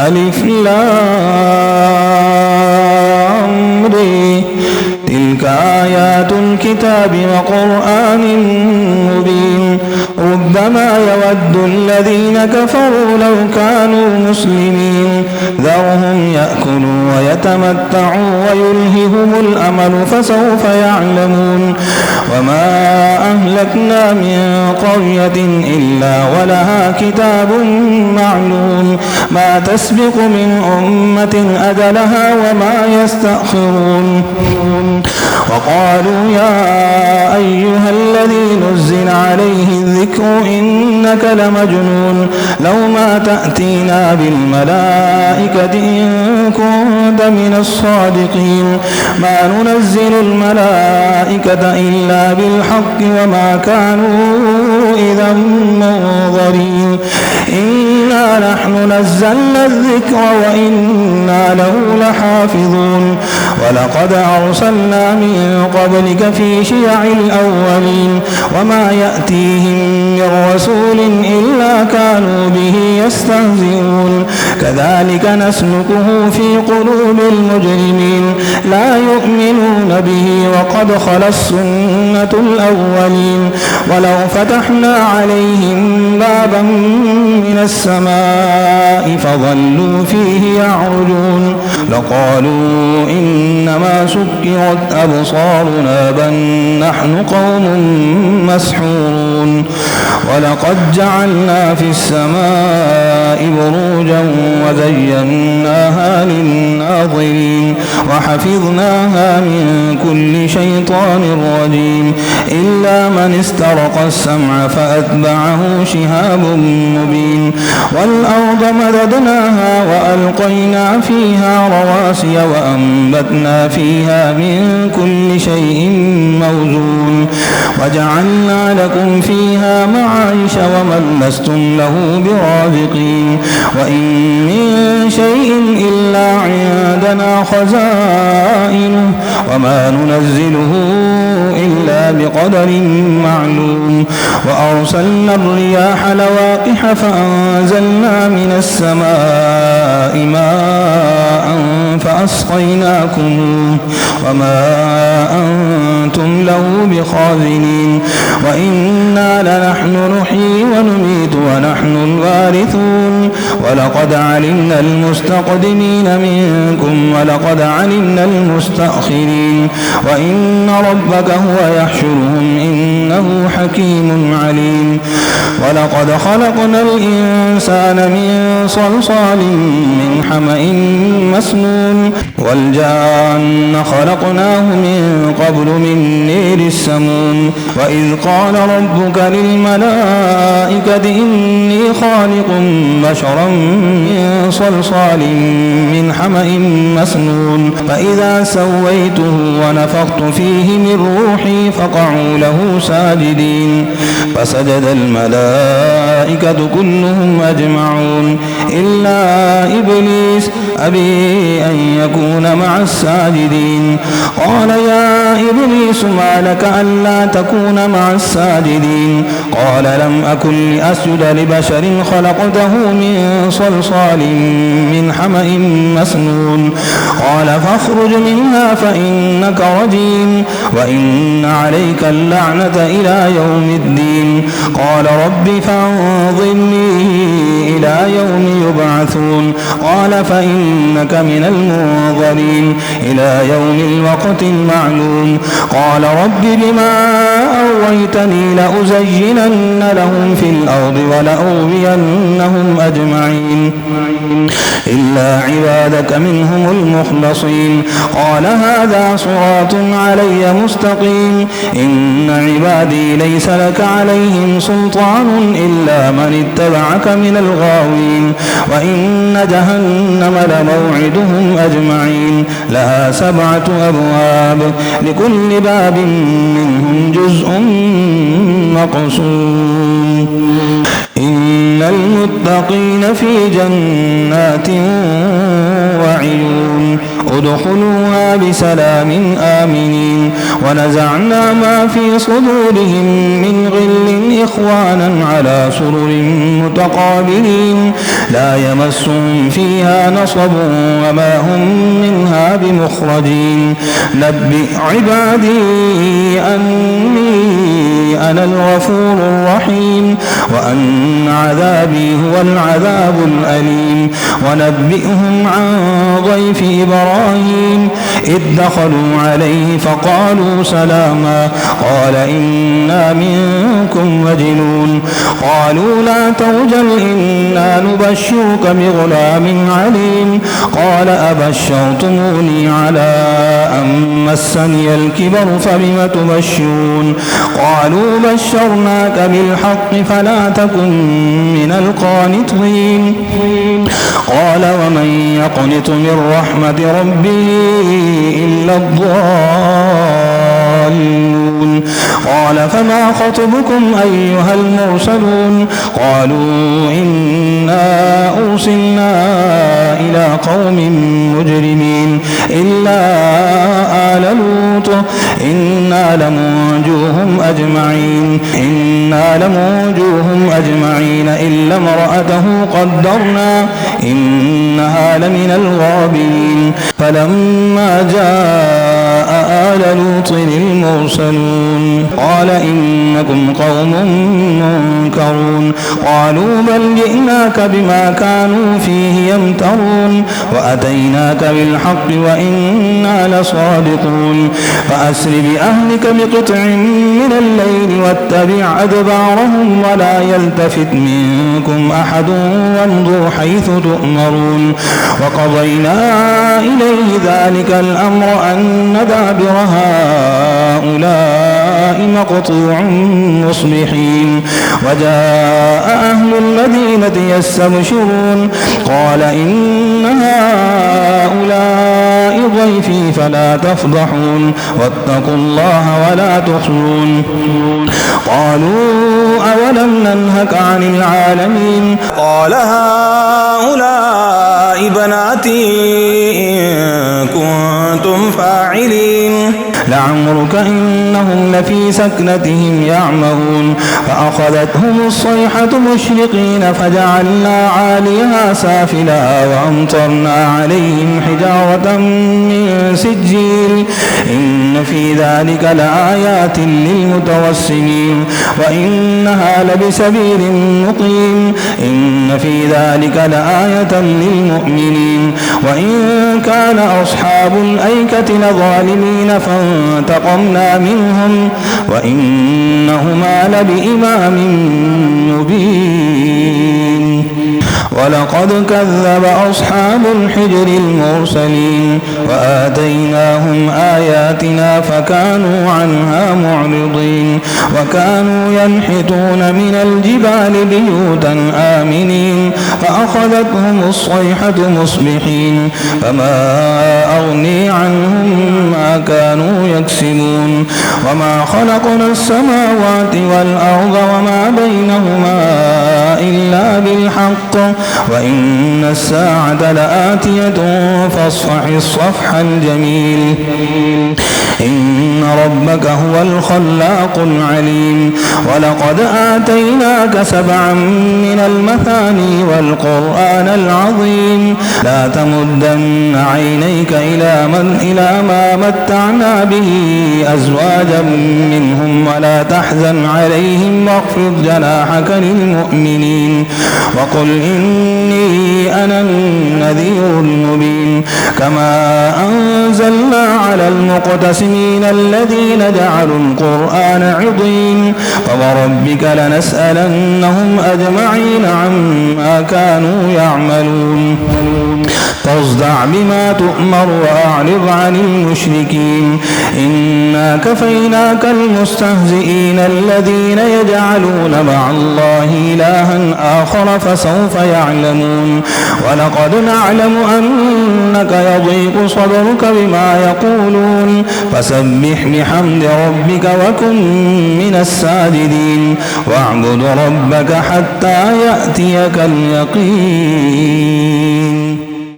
ألف لام ر. تلك آيات الكتاب وقرآن مبين. ربما يود الذين كفروا لو كانوا مسلمين ذرهم يأكلوا ويتمتعوا ويلههم الأمل فسوف يعلمون. وما أهلكنا من قرية إلا ولها كتاب معلوم ما تسبق من أمة أجلها وما يستأخرون. وقالوا يا أيها الذي نزل عليه الذكر إنك لمجنون لو ما تأتينا بالملائكة إن كنت من الصادقين ما ننزل الملائكة إلا بالحق وما كانوا إذا منظرين. إنا نحن نزلنا الذكر وإنا له لحافظون. ولقد أرسلنا من قبلك في شيع الأولين وما يأتيهم من رسول إلا كانوا به يستهزئون. كذلك نسلكه في قلوب المجرمين لا يؤمنون به وقد خلت السنة الأولين. ولو فتحنا عليهم بابا من السماء فظلوا فيه يعرجون لقالوا إنما سكرت أبصارنا بل نحن قوم مسحورون. ولقد جعلنا في السماء بروجا وزيناها للناظرين وحفظناها من كل شيطان رجيم إلا من استرق السمع فأتبعه شهاب مبين. والأرض مددناها وألقينا فيها رواسي وأنبتنا فيها من كل شيء موزون وجعلنا لكم فيها معايش ومن لستم له برازقين. وإن من شيء إلا عندنا خزائنه وما ننزله إلا بقدر معلوم. وأرسلنا الرياح لواقح فأنزلنا من السماء ماء فأسقيناكم وما أنتم له بخازنين. وإنا لنحن نحيي ونميت ونحن الوارثون. ولقد علمنا المستقدمين منكم ولقد علمنا المستأخرين. وإن ربك هو يحشرهم إنه حكيم عليم. ولقد خلقنا الإنسان من صلصال من حمأ مسنون والجان خلقناه من قبل من نير السموم. وإذ قال ربك للملائكة إني خالق بشرا من صلصال من حمأ مسنون فإذا سويته ونفخت فيه من روحي فقعوا له ساجدين. فسجد الملائكة كلهم أجمعون إلا إبليس أبي أن يكون مع الساجدين. قال يا إبليس ما لك ألا تكون مع الساجدين؟ قال لم أكن لأسجد لبشر خلقته من صلصال من حمأ مسنون. قال فاخرج منها فإنك رجيم وإن عليك اللعنة إلى يوم الدين. قال رب فانظرني إلى يوم يبعثون. قال فإنك من المنظرين إلى يوم الوقت المعلوم. قال رب بما أغويتني لأزينن لهم في الأرض ولأغوينهم أجمعين إلا عبادك منهم المخلصين. قال هذا صراط علي مستقيم إن عبادي ليس لك عليهم سلطان إلا من اتبعك من الغاوين. وإن جهنم لموعدهم أجمعين لها 7 أبواب لكل باب منهم جزء مقسوم. إن المتقين في جنات وعيون ادخلوها بسلام آمنين ونزعنا ما في صدورهم من غل إخوانا على سرر متقابلين لا يمسهم فيها نصب وما هم منها بمخرجين نبئ عبادي أني أنا الغفور الرحيم وأن عذابي هو العذاب الأليم ونبئهم عن ضيف إبراهيم إذ دخلوا عليه فقالوا سلاما قال إنا منكم وجلون قالوا لا توجل إنا نبشرك بغلام عليم قال أبشرتموني على أن مسني الكبر فبم تبشرون قالوا بشرناك بالحق فلا تكن من القانطين قال ومن يقنط من رحمة ربه إلا الضالون قال فما خطبكم أيها المرسلون قالوا إنا أرسلنا إلى قوم مجرمين إلا آل لوط إنا لمنجوهم أجمعين إلا امرأته قدرنا إنها لمن الغابرين فلما جاء آل لوط المرسلون قال إنكم قوم منكرون قالوا بل جئناك بما كانوا فيه يمترون وأتيناك بالحق وإنا لصادقون فأسر بأهلك بقطع من الليل واتبع أدبارهم ولا يلتفت منكم أحد وامضوا حيث تؤمرون وقضينا إليه ذلك الأمر أن دابر هؤلاء مقطوع مصبحين وجاء أهل المدينة يستبشرون قال إن هؤلاء ضيفي فلا تفضحون واتقوا الله ولا تخزون قالوا أولم ننهك عن العالمين قال هؤلاء بناتي إن كنتم فاعلين لعمرك إنهم لفي سكنتهم يعمهون فأخذتهم الصيحة مشرقين فجعلنا عاليها سافلها وأمطرنا عليهم حجارة من سجيل إن في ذلك لآيات للمتوسمين وإنها لبسبيل مقيم إن في ذلك لآية للمؤمنين وإن كان أصحاب الأيكة لظالمين فانتقمنا منهم وإنهما لبإمام مبين ولقد كذب أصحاب الحجر المرسلين وآتيناهم آياتنا فكانوا عنها معرضين وكانوا ينحتون من الجبال بيوتا آمنين فأخذتهم الصيحة مصبحين فما أغني عنهم ما كانوا يكسبون وما خلقنا السماوات والأرض وما بينهما إلا بالحق وإن الساعة لآتية فاصفح الصفح الجميل إن ربك هو الخلاق العليم ولقد آتيناك 7 من المثاني والقرآن العظيم لا تمدن عينيك إلى ما متعنا به أزواجا منهم ولا تحزن عليهم واخفض جناحك للمؤمنين وقل إني أنا النذير المبين كما أنزلنا على المقتسمين الذين جعلوا القرآن عضين فوربك لنسألنهم أجمعين عما كانوا يعملون فاصدع بما تؤمر وأعرض عن المشركين إنا كفيناك المستهزئين الذين يجعلون مع الله إلها آخر فسوف يعلمون ولقد نعلم أنك يضيق صدرك بما يقولون فسبح بحمد ربك وكن من الساجدين واعبد ربك حتى يأتيك اليقين